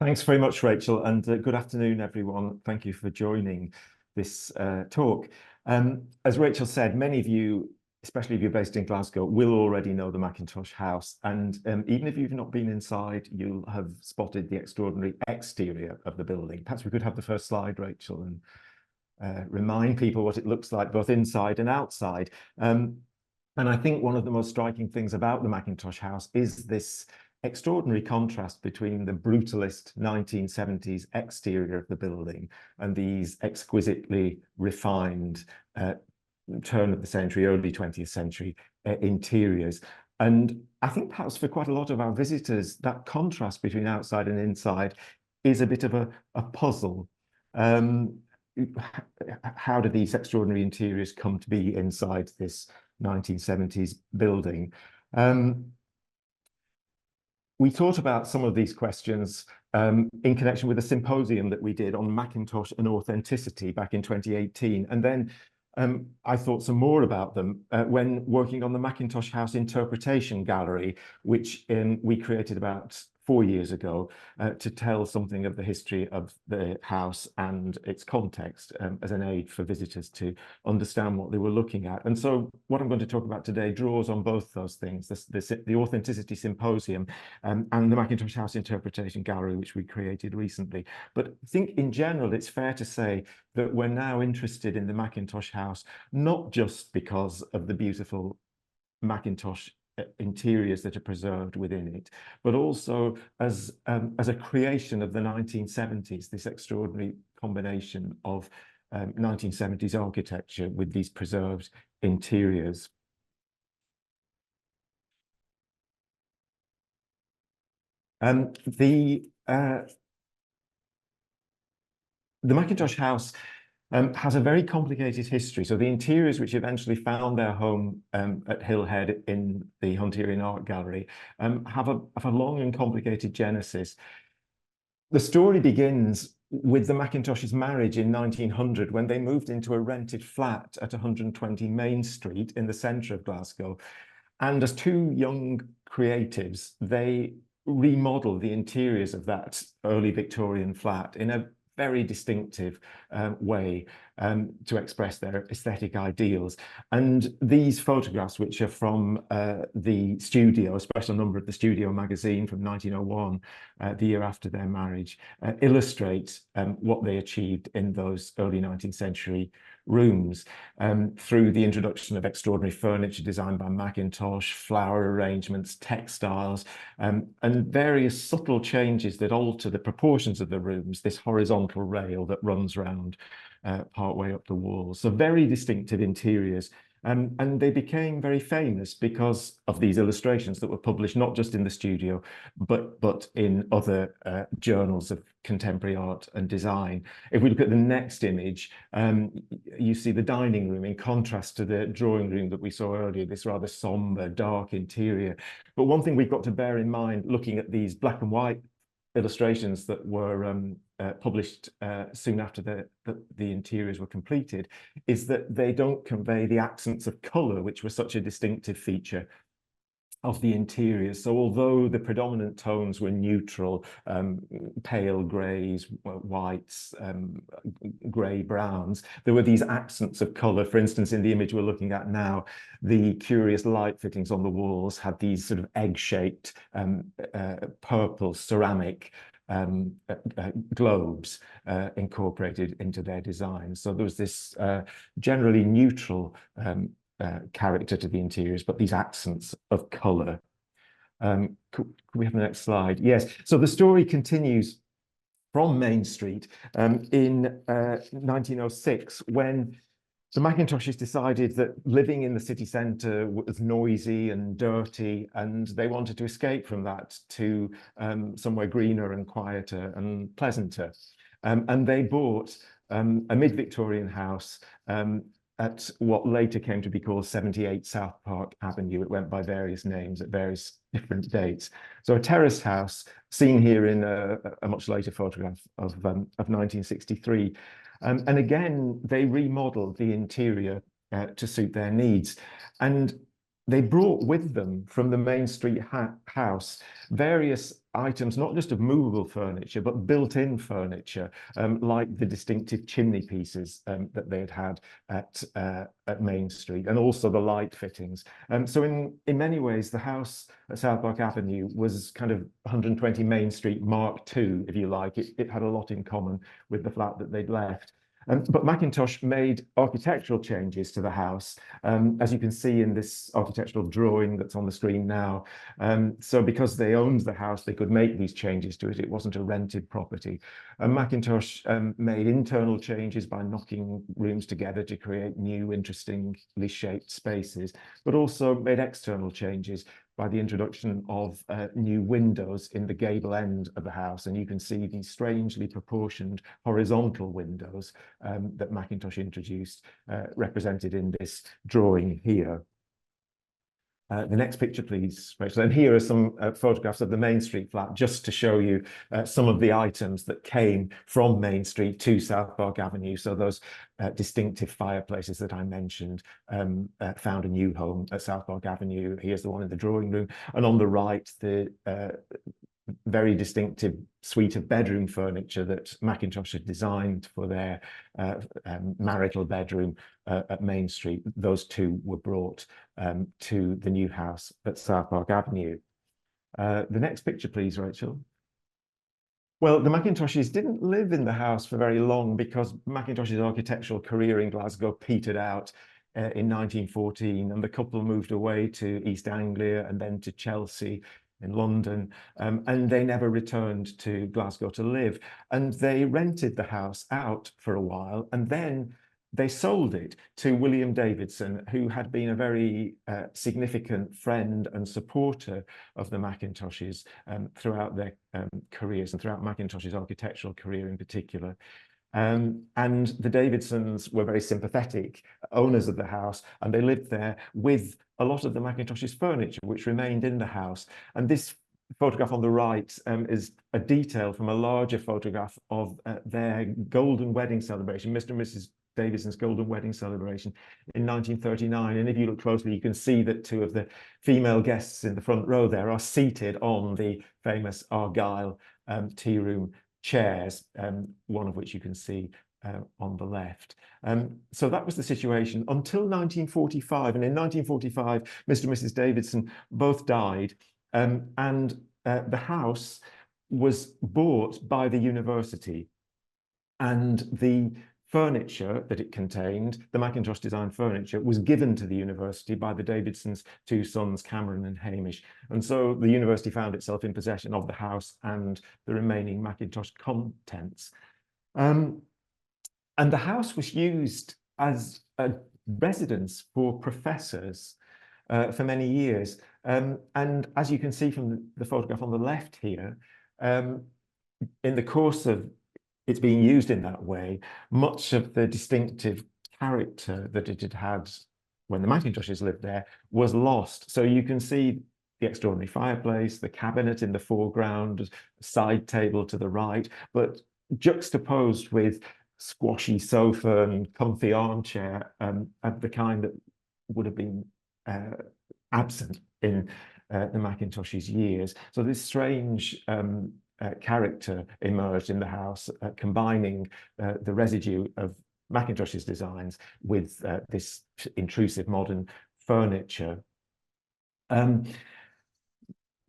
Thanks very much, Rachel, and good afternoon, everyone. Thank you for joining this talk. As Rachel said, many of you, especially if you're based in Glasgow, will already know the Mackintosh House. And even if you've not been inside, you'll have spotted the extraordinary exterior of the building. Perhaps we could have the first slide, Rachel, and remind people what it looks like both inside and outside. And I think one of the most striking things about the Mackintosh House is this extraordinary contrast between the brutalist 1970s exterior of the building and these exquisitely refined turn of the century, early 20th century interiors. And I think perhaps for quite a lot of our visitors, that contrast between outside and inside is a bit of a puzzle. How do these extraordinary interiors come to be inside this 1970s building? We thought about some of these questions in connection with a symposium that we did on Mackintosh and authenticity back in 2018. And then I thought some more about them when working on the Mackintosh House Interpretation Gallery, which we created about 4 years ago to tell something of the history of the house and its context as an aid for visitors to understand what they were looking at. And so what I'm going to talk about today draws on both those things, the Authenticity Symposium and the Mackintosh House Interpretation Gallery, which we created recently. But I think in general, it's fair to say that we're now interested in the Mackintosh House, not just because of the beautiful Mackintosh interiors that are preserved within it, but also as a creation of the 1970s, this extraordinary combination of 1970s architecture with these preserved interiors. The Mackintosh House has a very complicated history. So the interiors which eventually found their home at Hillhead in the Hunterian Art Gallery have a long and complicated genesis. The story begins with the Mackintoshes' marriage in 1900 when they moved into a rented flat at 120 Main Street in the centre of Glasgow. And as two young creatives, they remodeled the interiors of that early Victorian flat in a very distinctive way to express their aesthetic ideals. And these photographs, which are from the studio, a special number of the Studio magazine from 1901, the year after their marriage, illustrate what they achieved in those early 19th century rooms through the introduction of extraordinary furniture designed by Mackintosh, flower arrangements, textiles, and various subtle changes that alter the proportions of the rooms, this horizontal rail that runs round partway up the walls. So very distinctive interiors. And they became very famous because of these illustrations that were published not just in the studio, but in other journals of contemporary art and design. If we look at the next image, you see the dining room in contrast to the drawing room that we saw earlier, this rather somber, dark interior. But one thing we've got to bear in mind, looking at these black and white illustrations that were published soon after the interiors were completed, is that they don't convey the accents of colour, which were such a distinctive feature of the interiors. So although the predominant tones were neutral, pale greys, whites, grey browns, there were these accents of colour. For instance, in the image we're looking at now, the curious light fittings on the walls had these sort of egg-shaped purple ceramic globes incorporated into their design. So there was this generally neutral character to the interiors, but these accents of colour. Could we have the next slide? Yes. So the story continues from Main Street in 1906, when the Mackintoshes decided that living in the city centre was noisy and dirty, and they wanted to escape from that to somewhere greener and quieter and pleasanter. And they bought a mid-Victorian house at what later came to be called 78 South Park Avenue. It went by various names at various different dates. So a terraced house seen here in a much later photograph of 1963. And again, they remodeled the interior to suit their needs. And they brought with them from the Main Street house various items, not just of movable furniture, but built-in furniture, like the distinctive chimney pieces that they had had at Main Street, and also the light fittings. So in many ways, the house at South Park Avenue was kind of 120 Main Street Mark II, if you like. It had a lot in common with the flat that they'd left. But Mackintosh made architectural changes to the house, as you can see in this architectural drawing that's on the screen now. So because they owned the house, they could make these changes to it. It wasn't a rented property. Mackintosh made internal changes by knocking rooms together to create new, interestingly shaped spaces, but also made external changes by the introduction of new windows in the gable end of the house. And you can see these strangely proportioned horizontal windows that Mackintosh introduced, represented in this drawing here. The next picture, please, Rachel. And here are some photographs of the Main Street flat, just to show you some of the items that came from Main Street to South Park Avenue. So those distinctive fireplaces that I mentioned found a new home at South Park Avenue. Here's the one in the drawing room. And on the right, the very distinctive suite of bedroom furniture that Mackintosh had designed for their marital bedroom at Main Street. Those two were brought to the new house at South Park Avenue. The next picture, please, Rachel. Well, the Mackintoshes didn't live in the house for very long because Mackintosh's architectural career in Glasgow petered out in 1914, and the couple moved away to East Anglia and then to Chelsea in London, and they never returned to Glasgow to live. And they rented the house out for a while, and then they sold it to William Davidson, who had been a very significant friend and supporter of the Mackintoshes throughout their careers, and throughout Mackintosh's architectural career in particular. And the Davidsons were very sympathetic owners of the house, and they lived there with a lot of the Mackintoshes furniture, which remained in the house. And this photograph on the right is a detail from a larger photograph of their golden wedding celebration, Mr. and Mrs. Davidson's golden wedding celebration in 1939. And if you look closely, you can see that two of the female guests in the front row there are seated on the famous Argyle tea room chairs, one of which you can see on the left. So that was the situation until 1945. And in 1945, Mr. and Mrs. Davidson both died, and the house was bought by the university, and the furniture that it contained, the Mackintosh design furniture, was given to the university by the Davidsons' two sons, Cameron and Hamish. And so the university found itself in possession of the house and the remaining Mackintosh contents. And the house was used as a residence for professors for many years. And as you can see from the photograph on the left here, in the course of it's being used in that way, much of the distinctive character that it had had when the Mackintoshes lived there was lost. So you can see the extraordinary fireplace, the cabinet in the foreground, side table to the right, but juxtaposed with squashy sofa and comfy armchair of the kind that would have been absent in the Mackintoshes' years. So this strange character emerged in the house, combining the residue of Mackintosh's designs with this intrusive modern furniture.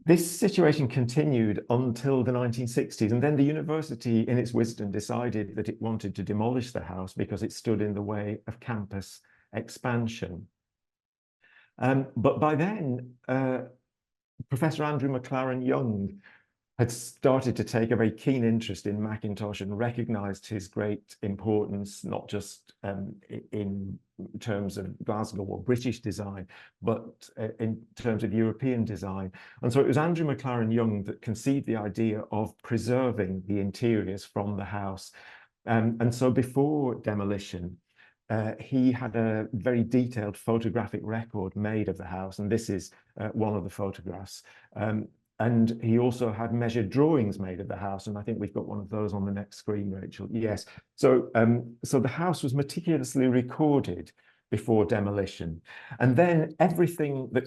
This situation continued until the 1960s, and then the university, in its wisdom, decided that it wanted to demolish the house because it stood in the way of campus expansion. But by then, Professor Andrew McLaren Young had started to take a very keen interest in Mackintosh and recognized his great importance, not just in terms of Glasgow or British design, but in terms of European design. And so it was Andrew McLaren Young that conceived the idea of preserving the interiors from the house. And so before demolition, he had a very detailed photographic record made of the house, and this is one of the photographs. And he also had measured drawings made of the house, and I think we've got one of those on the next screen, Rachel. Yes. So, so the house was meticulously recorded before demolition. And then everything that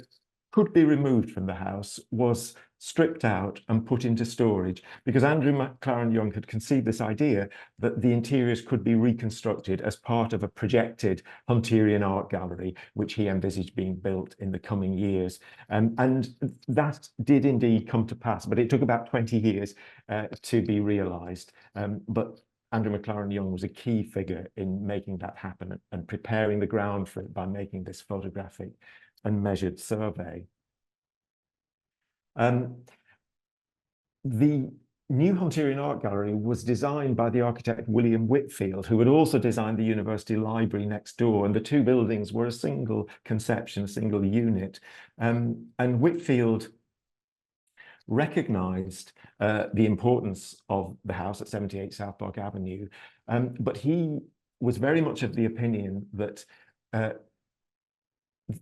could be removed from the house was stripped out and put into storage, because Andrew McLaren Young had conceived this idea that the interiors could be reconstructed as part of a projected Hunterian Art Gallery, which he envisaged being built in the coming years. And that did indeed come to pass, but it took about 20 years to be realised. But Andrew McLaren Young was a key figure in making that happen and preparing the ground for it by making this photographic and measured survey. The new Hunterian Art Gallery was designed by the architect William Whitfield, who had also designed the university library next door, and the two buildings were a single conception, a single unit. And Whitfield recognised the importance of the house at 78 South Park Avenue, but he was very much of the opinion that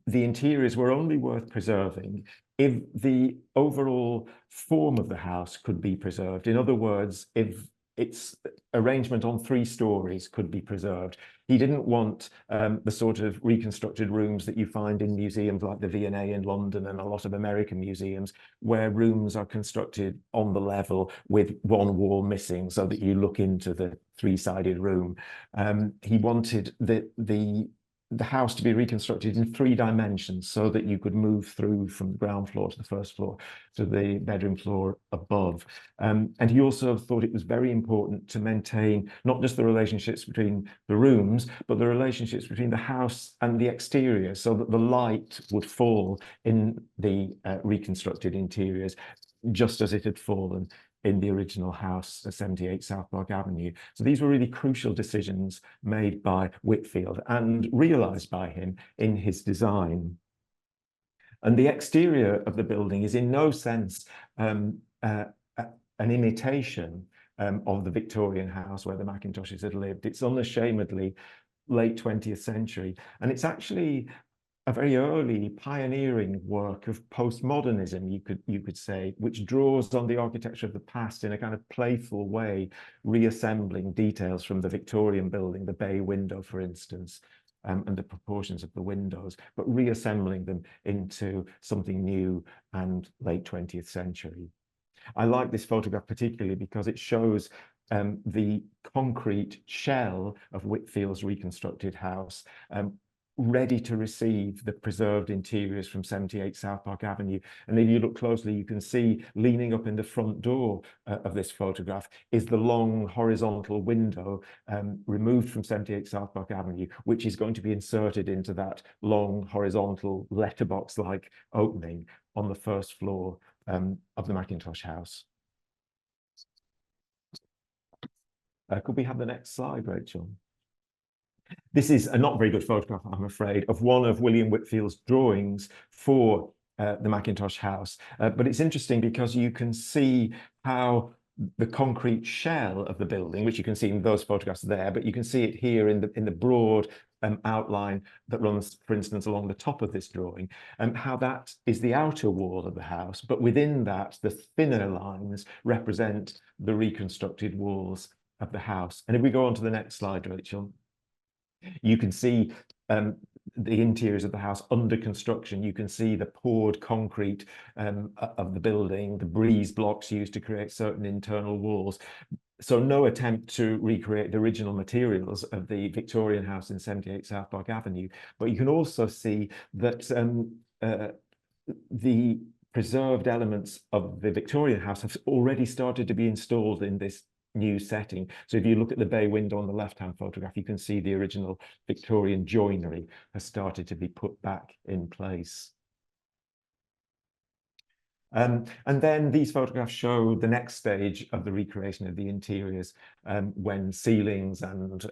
the interiors were only worth preserving if the overall form of the house could be preserved. In other words, if its arrangement on 3 stories could be preserved. He didn't want the sort of reconstructed rooms that you find in museums like the V&A in London and a lot of American museums, where rooms are constructed on the level with one wall missing so that you look into the 3-sided room. He wanted the house to be reconstructed in 3 dimensions so that you could move through from the ground floor to the first floor to the bedroom floor above. And he also thought it was very important to maintain not just the relationships between the rooms, but the relationships between the house and the exterior, so that the light would fall in the reconstructed interiors just as it had fallen in the original house at 78 South Park Avenue. So these were really crucial decisions made by Whitfield and realised by him in his design. And the exterior of the building is in no sense an imitation of the Victorian house where the Mackintoshes had lived. It's unashamedly late 20th century, and it's actually a very early pioneering work of postmodernism, you could say, which draws on the architecture of the past in a kind of playful way, reassembling details from the Victorian building, the bay window, for instance, and the proportions of the windows, but reassembling them into something new and late 20th century. I like this photograph particularly because it shows the concrete shell of Whitfield's reconstructed house, ready to receive the preserved interiors from 78 South Park Avenue. And if you look closely, you can see leaning up in the front door of this photograph is the long horizontal window removed from 78 South Park Avenue, which is going to be inserted into that long horizontal letterbox-like opening on the first floor of the Mackintosh House. Could we have the next slide, Rachel? This is a not very good photograph, I'm afraid, of one of William Whitfield's drawings for the Mackintosh House. But it's interesting because you can see how the concrete shell of the building, which you can see in those photographs there, but you can see it here in the broad outline that runs, for instance, along the top of this drawing, and how that is the outer wall of the house. But within that, the thinner lines represent the reconstructed walls of the house. And if we go on to the next slide, Rachel, you can see the interiors of the house under construction. You can see the poured concrete of the building, the breeze blocks used to create certain internal walls. So no attempt to recreate the original materials of the Victorian house in 78 South Park Avenue. But you can also see that the preserved elements of the Victorian house have already started to be installed in this new setting. So if you look at the bay window on the left-hand photograph, you can see the original Victorian joinery has started to be put back in place. And then these photographs show the next stage of the recreation of the interiors, when ceilings and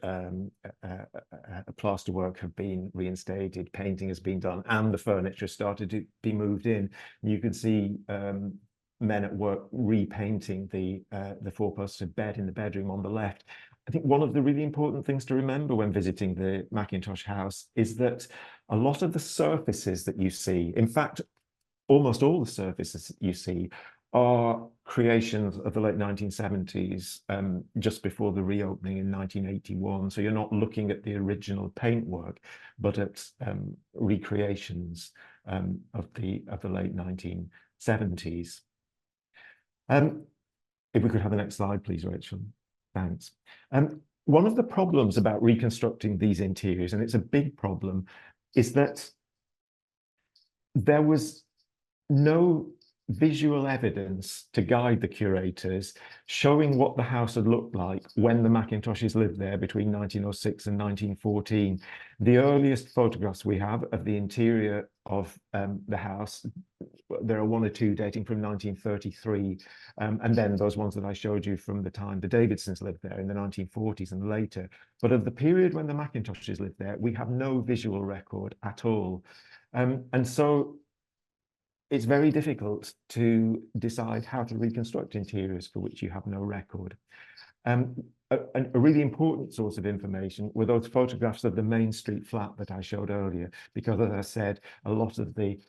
plasterwork have been reinstated, painting has been done, and the furniture started to be moved in. You can see men at work repainting the 4-poster bed in the bedroom on the left. I think one of the really important things to remember when visiting the Mackintosh House is that a lot of the surfaces that you see, in fact, almost all the surfaces you see, are creations of the late 1970s, just before the reopening in 1981. So you're not looking at the original paintwork, but at recreations of the late 1970s. If we could have the next slide, please, Rachel. Thanks. One of the problems about reconstructing these interiors, and it's a big problem, is that there was no visual evidence to guide the curators showing what the house had looked like when the Mackintoshes lived there between 1906 and 1914. The earliest photographs we have of the interior of the house, there are one or two dating from 1933, and then those ones that I showed you from the time the Davidsons lived there in the 1940s and later. But of the period when the Mackintoshes lived there, we have no visual record at all. And so it's very difficult to decide how to reconstruct interiors for which you have no record. A really important source of information were those photographs of the Main Street flat that I showed earlier, because, as I said, a lot of the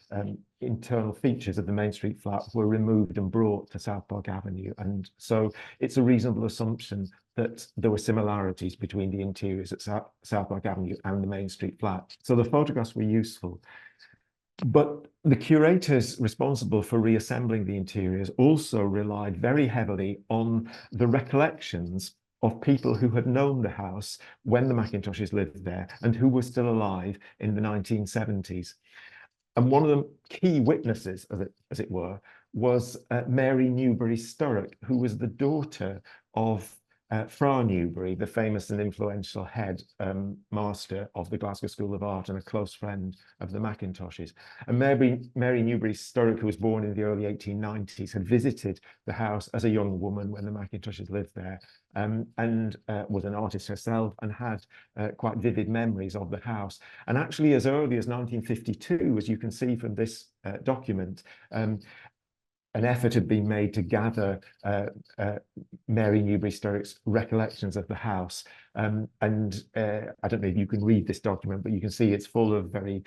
internal features of the Main Street flat were removed and brought to South Park Avenue. And so it's a reasonable assumption that there were similarities between the interiors at South Park Avenue and the Main Street flat. So the photographs were useful. But the curators responsible for reassembling the interiors also relied very heavily on the recollections of people who had known the house when the Mackintoshes lived there and who were still alive in the 1970s. And one of the key witnesses, as it were, was Mary Newbury Sturrock, who was the daughter of Fra Newbury, the famous and influential head master of the Glasgow School of Art and a close friend of the Mackintoshes. And Mary Newbury Sturrock, who was born in the early 1890s, had visited the house as a young woman when the Mackintoshes lived there, and was an artist herself and had quite vivid memories of the house. And actually, as early as 1952, as you can see from this document, an effort had been made to gather Mary Newbury Sturrock's recollections of the house. I don't know if you can read this document, but you can see it's full of very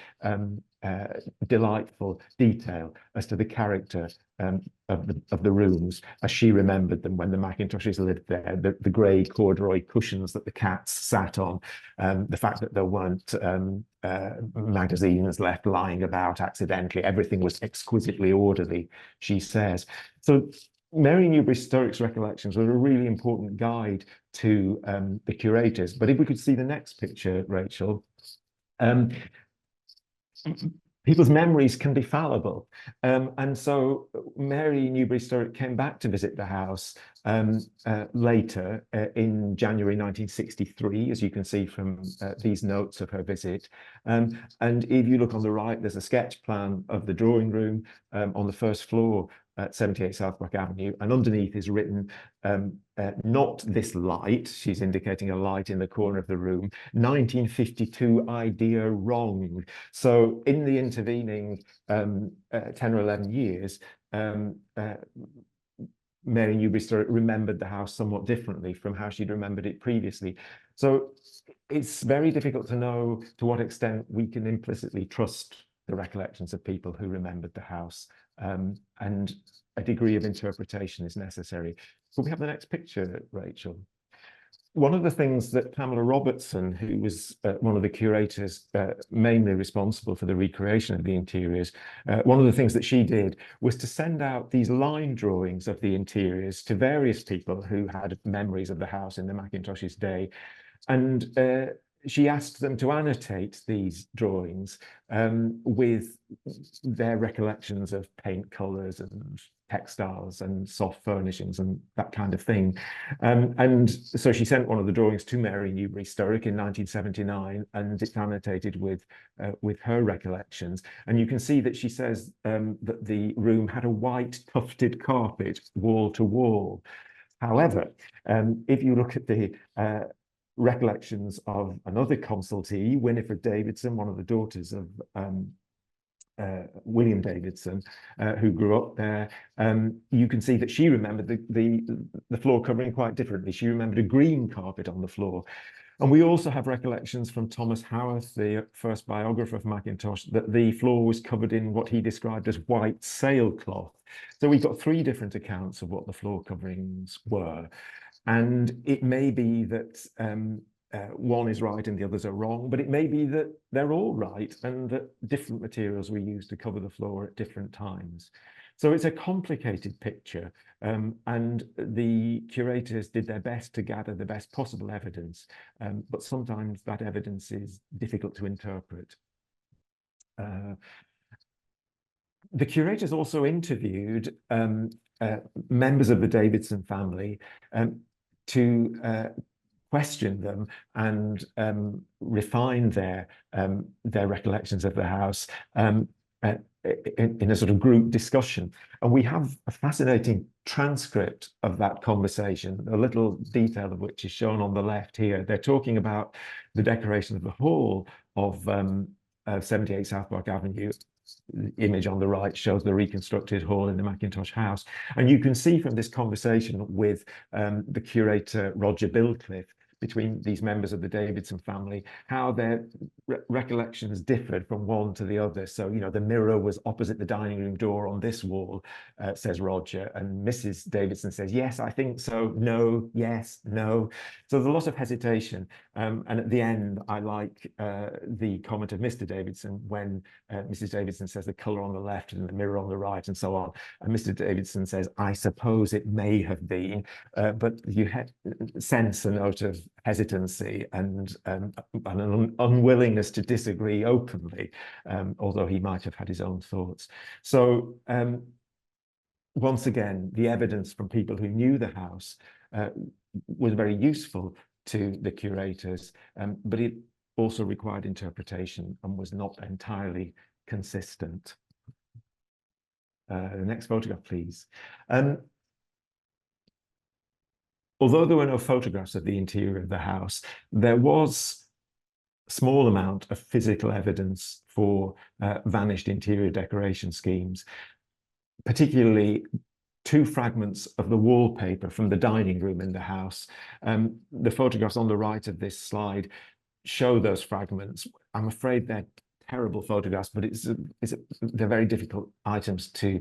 delightful detail as to the character of the rooms as she remembered them when the Mackintoshes lived there. The grey corduroy cushions that the cats sat on, the fact that there weren't magazines left lying about accidentally. Everything was exquisitely orderly, she says. So Mary Newbury Sturrock's recollections were a really important guide to the curators. But if we could see the next picture, Rachel. People's memories can be fallible. And so Mary Newbury Sturrock came back to visit the house later in January 1963, as you can see from these notes of her visit. And if you look on the right, there's a sketch plan of the drawing room on the first floor at 78 South Park Avenue, and underneath is written, not this light, she's indicating a light in the corner of the room, 1952 idea wrong. So in the intervening 10 or 11 years, Mary Newbury Sturrock remembered the house somewhat differently from how she'd remembered it previously. So it's very difficult to know to what extent we can implicitly trust the recollections of people who remembered the house, and a degree of interpretation is necessary. Could we have the next picture, Rachel? One of the things that Pamela Robertson, who was one of the curators mainly responsible for the recreation of the interiors, one of the things that she did was to send out these line drawings of the interiors to various people who had memories of the house in the Mackintoshes' day. And she asked them to annotate these drawings with their recollections of paint colours and textiles and soft furnishings and that kind of thing. And so she sent one of the drawings to Mary Newbury Sturrock in 1979, and it's annotated with her recollections. And you can see that she says that the room had a white tufted carpet wall to wall. However, if you look at the recollections of another consultee, Winifred Davidson, one of the daughters of William Davidson, who grew up there, you can see that she remembered the floor covering quite differently. She remembered a green carpet on the floor. And we also have recollections from Thomas Howarth, the first biographer of Mackintosh, that the floor was covered in what he described as white sailcloth. So we've got three different accounts of what the floor coverings were. And it may be that one is right and the others are wrong, but it may be that they're all right and that different materials were used to cover the floor at different times. So it's a complicated picture, and the curators did their best to gather the best possible evidence, but sometimes that evidence is difficult to interpret. The curators also interviewed members of the Davidson family to question them and refine their recollections of the house in a sort of group discussion. And we have a fascinating transcript of that conversation, a little detail of which is shown on the left here. They're talking about the decoration of the hall of 78 South Park Avenue. The image on the right shows the reconstructed hall in the Mackintosh House. And you can see from this conversation with the curator, Roger Bilcliffe, between these members of the Davidson family, how their recollections differed from one to the other. So, you know, the mirror was opposite the dining room door on this wall, says Roger, and Mrs. Davidson says, yes, I think so, no, yes, no. So there's a lot of hesitation. And at the end, I like the comment of Mr. Davidson when Mrs. Davidson says the colour on the left and the mirror on the right and so on. And Mr. Davidson says, I suppose it may have been, but you sense a note of hesitancy and an unwillingness to disagree openly, although he might have had his own thoughts. So once again, the evidence from people who knew the house was very useful to the curators, but it also required interpretation and was not entirely consistent. The next photograph, please. Although there were no photographs of the interior of the house, there was a small amount of physical evidence for vanished interior decoration schemes, particularly two fragments of the wallpaper from the dining room in the house. The photographs on the right of this slide show those fragments. I'm afraid they're terrible photographs, but they're very difficult items to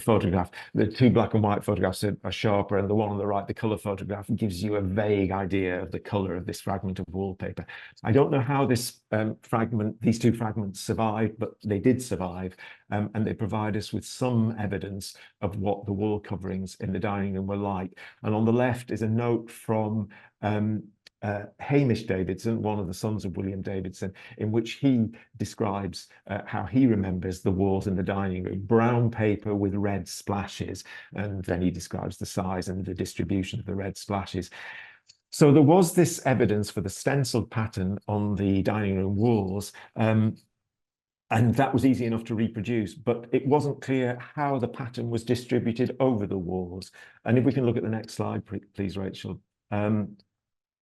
photograph. The two black and white photographs are sharper, and the one on the right, the color photograph, gives you a vague idea of the color of this fragment of wallpaper. I don't know how these two fragments survived, but they did survive, and they provide us with some evidence of what the wall coverings in the dining room were like. And on the left is a note from Hamish Davidson, one of the sons of William Davidson, in which he describes how he remembers the walls in the dining room, brown paper with red splashes, and then he describes the size and the distribution of the red splashes. So there was this evidence for the stenciled pattern on the dining room walls, and that was easy enough to reproduce, but it wasn't clear how the pattern was distributed over the walls. And if we can look at the next slide, please, Rachel.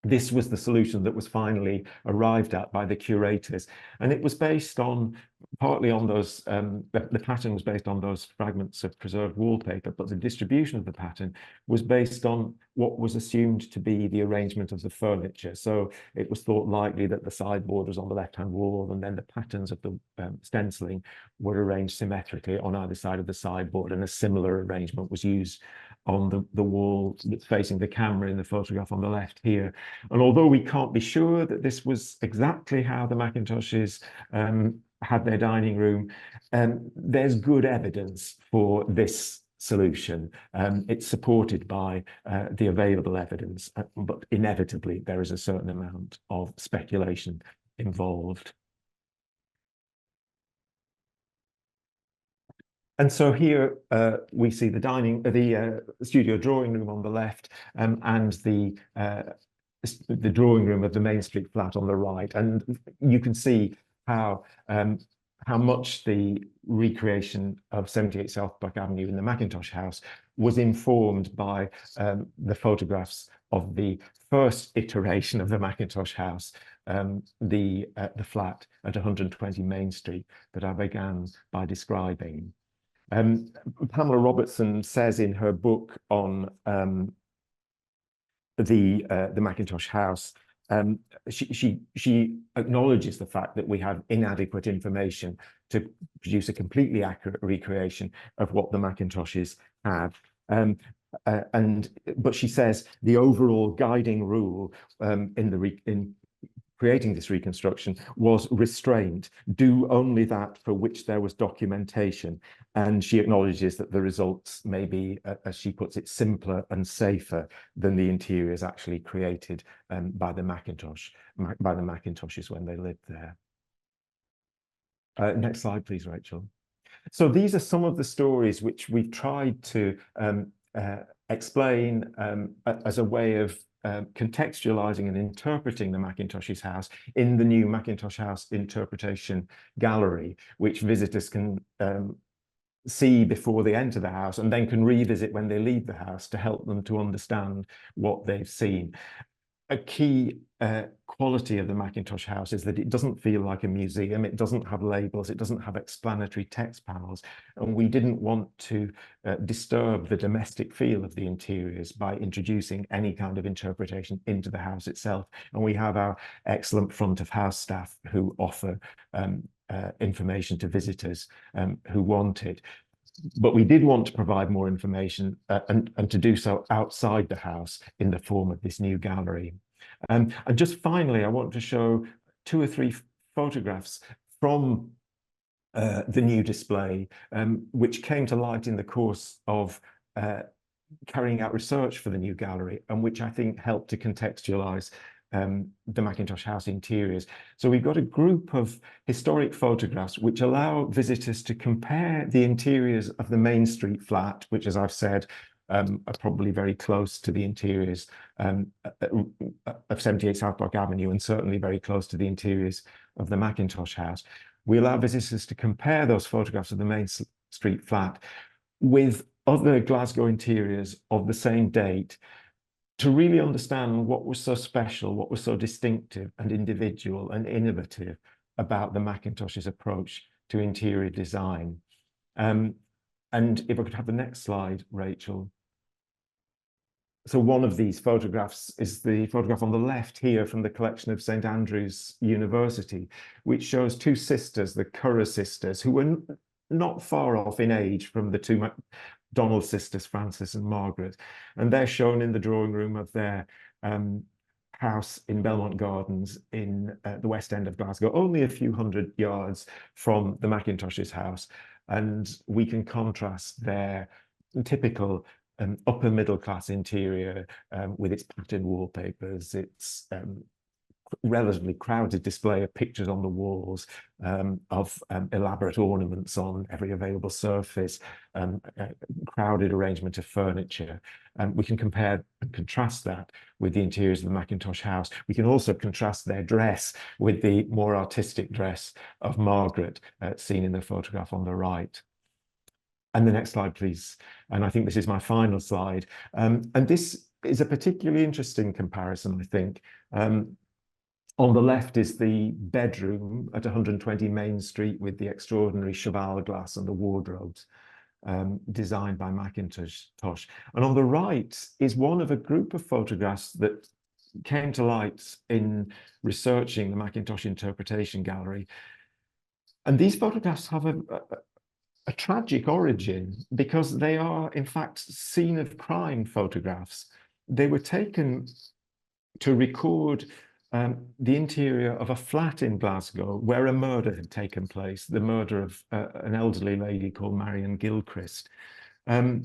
This was the solution that was finally arrived at by the curators. And it was based on, partly on those, the pattern was based on those fragments of preserved wallpaper, but the distribution of the pattern was based on what was assumed to be the arrangement of the furniture. So it was thought likely that the sideboard was on the left-hand wall, and then the patterns of the stenciling were arranged symmetrically on either side of the sideboard, and a similar arrangement was used on the wall that's facing the camera in the photograph on the left here. And although we can't be sure that this was exactly how the Mackintoshes had their dining room, there's good evidence for this solution. It's supported by the available evidence, but inevitably there is a certain amount of speculation involved. And so here we see the studio drawing room on the left, and the drawing room of the Main Street flat on the right. And you can see how much the recreation of 78 South Park Avenue in the Mackintosh House was informed by the photographs of the first iteration of the Mackintosh House, the flat at 120 Main Street that I began by describing. Pamela Robertson says in her book on the Mackintosh House she acknowledges the fact that we have inadequate information to produce a completely accurate recreation of what the Mackintoshes had. But she says the overall guiding rule in creating this reconstruction was restraint. Do only that for which there was documentation. And she acknowledges that the results may be, as she puts it, simpler and safer than the interiors actually created by the Mackintoshes when they lived there. Next slide, please, Rachel. So these are some of the stories which we've tried to explain as a way of contextualizing and interpreting the Mackintoshes House in the new Mackintosh House Interpretation Gallery, which visitors can see before they enter the house and then can revisit when they leave the house to help them to understand what they've seen. A key quality of the Mackintosh House is that it doesn't feel like a museum. It doesn't have labels. It doesn't have explanatory text panels. And we didn't want to disturb the domestic feel of the interiors by introducing any kind of interpretation into the house itself. And we have our excellent front of house staff who offer information to visitors who want it. But we did want to provide more information and to do so outside the house in the form of this new gallery. And just finally, I want to show 2 or 3 photographs from the new display, which came to light in the course of carrying out research for the new gallery, and which I think helped to contextualize the Mackintosh House interiors. So we've got a group of historic photographs which allow visitors to compare the interiors of the Main Street flat, which, as I've said, are probably very close to the interiors of 78 South Park Avenue, and certainly very close to the interiors of the Mackintosh House. We allow visitors to compare those photographs of the Main Street flat with other Glasgow interiors of the same date, to really understand what was so special, what was so distinctive and individual and innovative about the Mackintoshes' approach to interior design. And if I could have the next slide, Rachel. So one of these photographs is the photograph on the left here from the collection of St Andrews University, which shows 2 sisters, the Currer sisters, who were not far off in age from the 2 Macdonald sisters, Frances and Margaret. And they're shown in the drawing room of their house in Belmont Gardens in the West End of Glasgow, only a few hundred yards from the Mackintoshes' house. And we can contrast their typical upper middle class interior with its patterned wallpapers, its relatively crowded display of pictures on the walls, of elaborate ornaments on every available surface, crowded arrangement of furniture. We can compare and contrast that with the interiors of the Mackintosh House. We can also contrast their dress with the more artistic dress of Margaret, seen in the photograph on the right. And the next slide, please. And I think this is my final slide. And this is a particularly interesting comparison, I think. On the left is the bedroom at 120 Main Street with the extraordinary cheval glass and the wardrobes designed by Mackintosh. And on the right is one of a group of photographs that came to light in researching the Mackintosh Interpretation Gallery. And these photographs have a tragic origin, because they are, in fact, scene of crime photographs. They were taken to record the interior of a flat in Glasgow where a murder had taken place, the murder of an elderly lady called Marion Gilchrist. From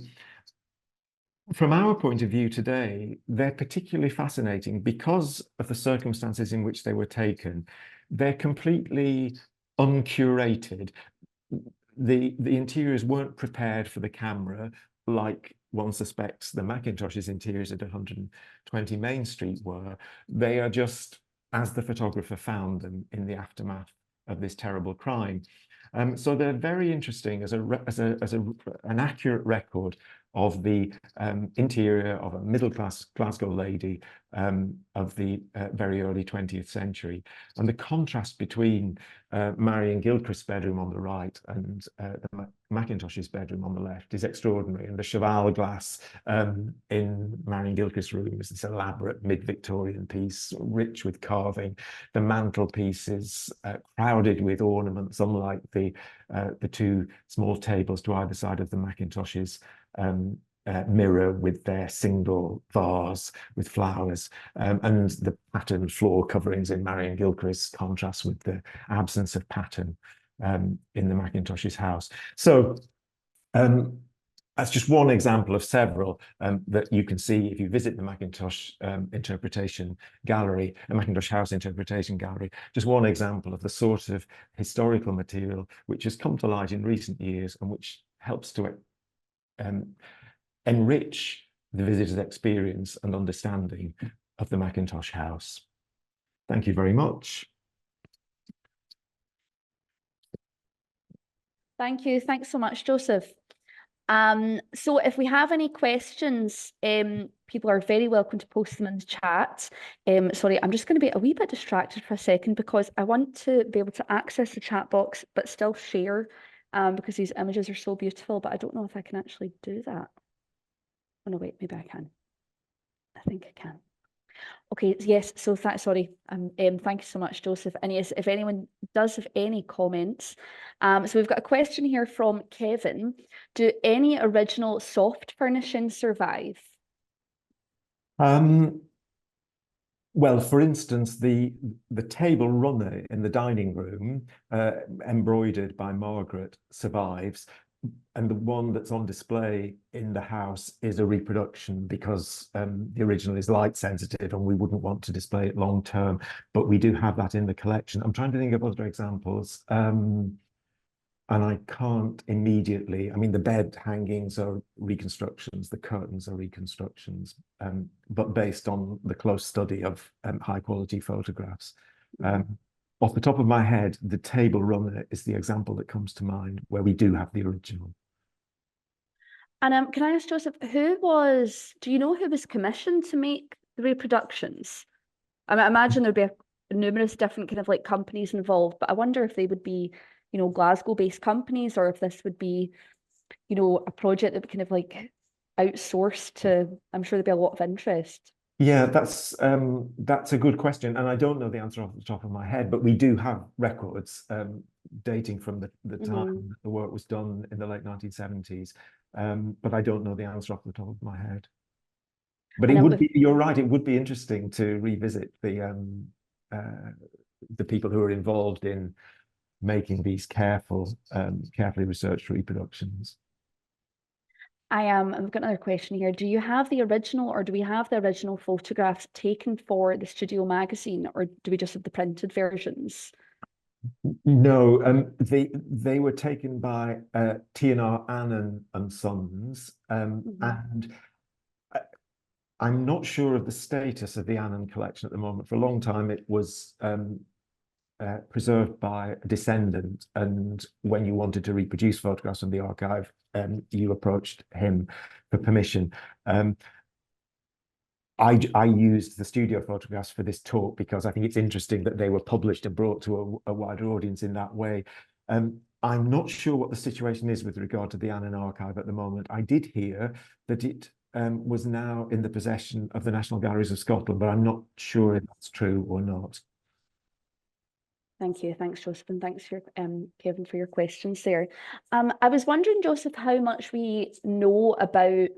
our point of view today, they're particularly fascinating because of the circumstances in which they were taken. They're completely uncurated. The interiors weren't prepared for the camera like one suspects the Mackintoshes' interiors at 120 Main Street were. They are just as the photographer found them in the aftermath of this terrible crime. So they're very interesting as an accurate record of the interior of a middle-class Glasgow lady of the very early 20th century. And the contrast between Marion Gilchrist's bedroom on the right and the Mackintoshes' bedroom on the left is extraordinary. And the cheval glass in Marion Gilchrist's room is this elaborate mid-Victorian piece, rich with carving. The mantelpiece is crowded with ornaments, unlike the two small tables to either side of the Mackintoshes mirror with their single vase with flowers, and the patterned floor coverings in Marion Gilchrist's contrast with the absence of pattern in the Mackintoshes house. So that's just one example of several that you can see if you visit the Mackintosh Interpretation Gallery, the Mackintosh House Interpretation Gallery. Just one example of the sort of historical material which has come to light in recent years and which helps to enrich the visitor's experience and understanding of the Mackintosh House. Thank you very much. Thank you. Thanks so much, Joseph. So if we have any questions, people are very welcome to post them in the chat. Sorry, I'm just going to be a wee bit distracted for a second because I want to be able to access the chat box but still share because these images are so beautiful, but I don't know if I can actually do that. Oh no, wait, maybe I can. I think I can. Okay, yes, so sorry. Thank you so much, Joseph. And yes, if anyone does have any comments, so we've got a question here from Kevin. Do any original soft furnishings survive? Well, for instance, the table runner in the dining room, embroidered by Margaret, survives. And the one that's on display in the house is a reproduction because the original is light sensitive and we wouldn't want to display it long term, but we do have that in the collection. I'm trying to think of other examples and I can't immediately. I mean, the bed hangings are reconstructions, the curtains are reconstructions, but based on the close study of high quality photographs. Off the top of my head, the table runner is the example that comes to mind where we do have the original. And can I ask Joseph, do you know who was commissioned to make the reproductions? I mean, I imagine there'd be numerous different kind of like companies involved, but I wonder if they would be, you know, Glasgow-based companies, or if this would be, you know, a project that would kind of like outsourced to, I'm sure there'd be a lot of interest. Yeah, that's a good question, and I don't know the answer off the top of my head, but we do have records dating from the time the work was done in the late 1970s, but I don't know the answer off the top of my head. But it would be, you're right, it would be interesting to revisit the people who are involved in making these carefully researched reproductions. I've got another question here. Do you have the original, or do we have the original photographs taken for the studio magazine, or do we just have the printed versions? No, they were taken by T&R Annan and Sons, and I'm not sure of the status of the Annan collection at the moment. For a long time, it was preserved by a descendant, and when you wanted to reproduce photographs from the archive, you approached him for permission. I used the studio photographs for this talk because I think it's interesting that they were published and brought to a wider audience in that way. I'm not sure what the situation is with regard to the Annan archive at the moment. I did hear that it was now in the possession of the National Galleries of Scotland, but I'm not sure if that's true or not. Thank you. Thanks, Joseph, and thanks for Kevin for your questions there. I was wondering, Joseph, how much we know about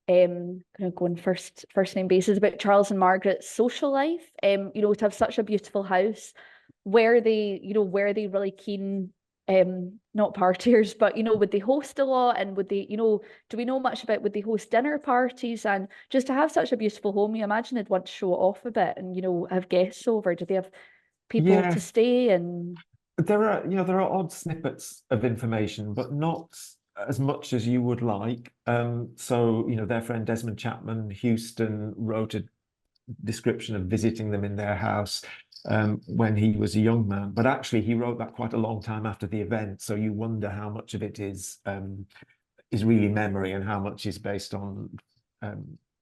kind of going first name basis about Charles and Margaret's social life. You know, to have such a beautiful house, were they really keen, not partiers, but you know, would they host a lot, and would they, you know, do we know much about, would they host dinner parties? And just to have such a beautiful home, you imagine they'd want to show it off a bit and, you know, have guests over. Do they have people to stay? And there are odd snippets of information, but not as much as you would like. So, you know, their friend Desmond Chapman Houston wrote a description of visiting them in their house when he was a young man, but actually he wrote that quite a long time after the event. So you wonder how much of it is is really memory and how much is based on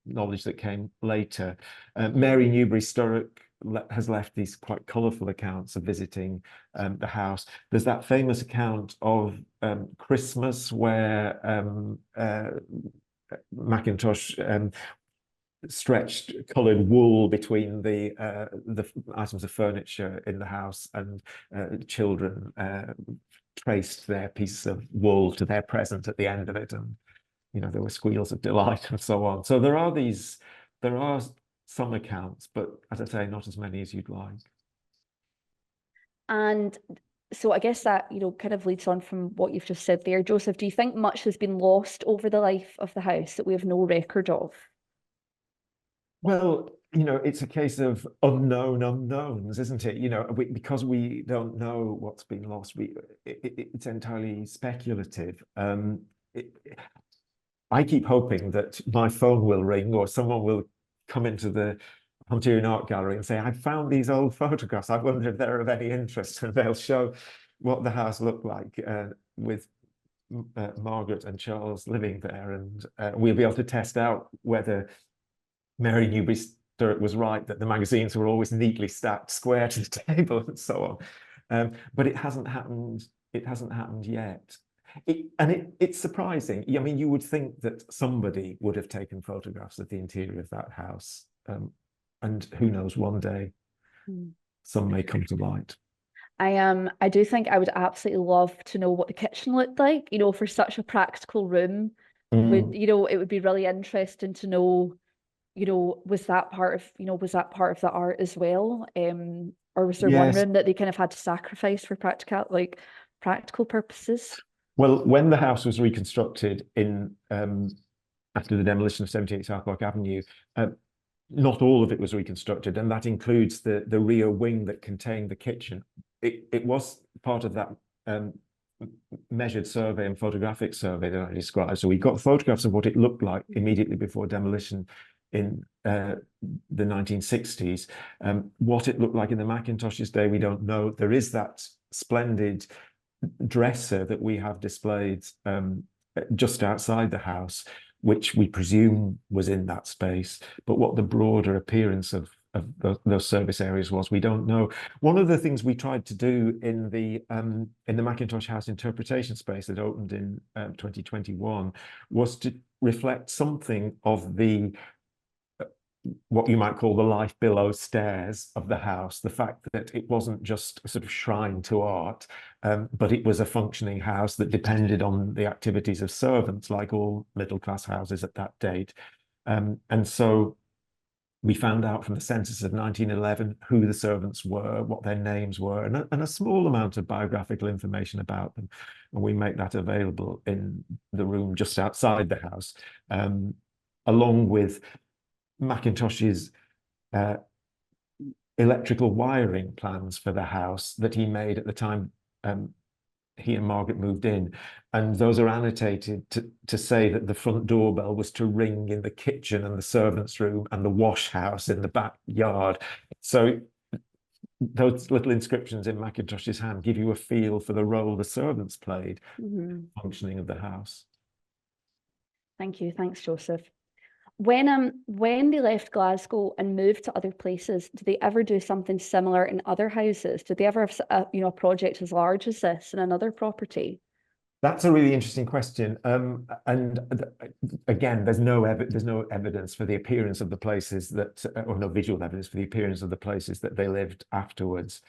knowledge that came later. Mary Newberry Sturrock has left these quite colourful accounts of visiting the house. There's that famous account of Christmas where Mackintosh stretched coloured wool between the items of furniture in the house, and children traced their pieces of wool to their present at the end of it, and there were squeals of delight and so on. So there are some accounts, but as I say, not as many as you'd like. And so I guess that, kind of leads on from what you've just said there. Joseph, do you think much has been lost over the life of the house that we have no record of? Well, it's a case of unknown unknowns, isn't it? Because we don't know what's been lost, it's entirely speculative. I keep hoping that my phone will ring or someone will come into the Hunterian Art Gallery and say, I found these old photographs. I wonder if they're of any interest. And they'll show what the house looked like with Margaret and Charles living there. And we'll be able to test out whether Mary Newberry Sturrock was right, that the magazines were always neatly stacked square to the table and so on. But it hasn't happened. It hasn't happened yet. It's surprising. I mean, you would think that somebody would have taken photographs of the interior of that house. And who knows, one day some may come to light. I do think I would absolutely love to know what the kitchen looked like, for such a practical room. It would be really interesting to know, was that part of the art as well? Or was there one room that they kind of had to sacrifice for practical purposes? Well, when the house was reconstructed after the demolition of 78 South Park Avenue, not all of it was reconstructed, and that includes the rear wing that contained the kitchen. It was part of that measured survey and photographic survey that I described. So we got photographs of what it looked like immediately before demolition in the 1960s. What it looked like in the Mackintoshes' day, we don't know. There is that splendid dresser that we have displayed just outside the house, which we presume was in that space. But what the broader appearance of those service areas was, we don't know. One of the things we tried to do in the Mackintosh House interpretation space that opened in 2021 was to reflect something of the what you might call the life below stairs of the house, the fact that it wasn't just a sort of shrine to art, but it was a functioning house that depended on the activities of servants, like all middle-class houses at that date. And so we found out from the census of 1911 who the servants were, what their names were, and a small amount of biographical information about them. And we make that available in the room just outside the house, along with Mackintosh's electrical wiring plans for the house that he made at the time he and Margaret moved in. And those are annotated to say that the front doorbell was to ring in the kitchen and the servants' room and the wash house in the backyard. So those little inscriptions in Mackintosh's hand give you a feel for the role the servants played in the functioning of the house. Thank you. Thanks, Joseph. When they left Glasgow and moved to other places, did they ever do something similar in other houses? Did they ever have a project as large as this in another property? That's a really interesting question. And again, there's no evidence for the appearance of the places that, or no visual evidence for the appearance of the places that they lived afterwards.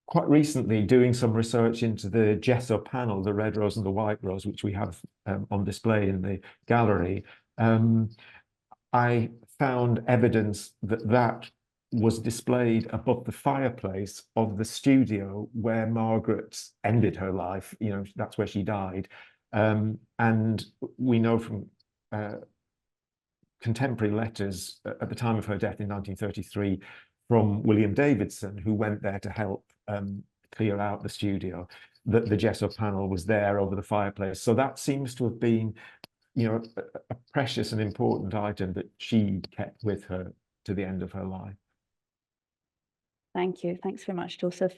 Quite recently, doing some research into the gesso panel, the red rose and the white rose, which we have on display in the gallery, I found evidence that was displayed above the fireplace of the studio where Margaret ended her life. That's where she died. And we know from contemporary letters at the time of her death in 1933 from William Davidson, who went there to help clear out the studio, that the gesso panel was there over the fireplace. So that seems to have been, a precious and important item that she kept with her to the end of her life. Thank you. Thanks very much, Joseph.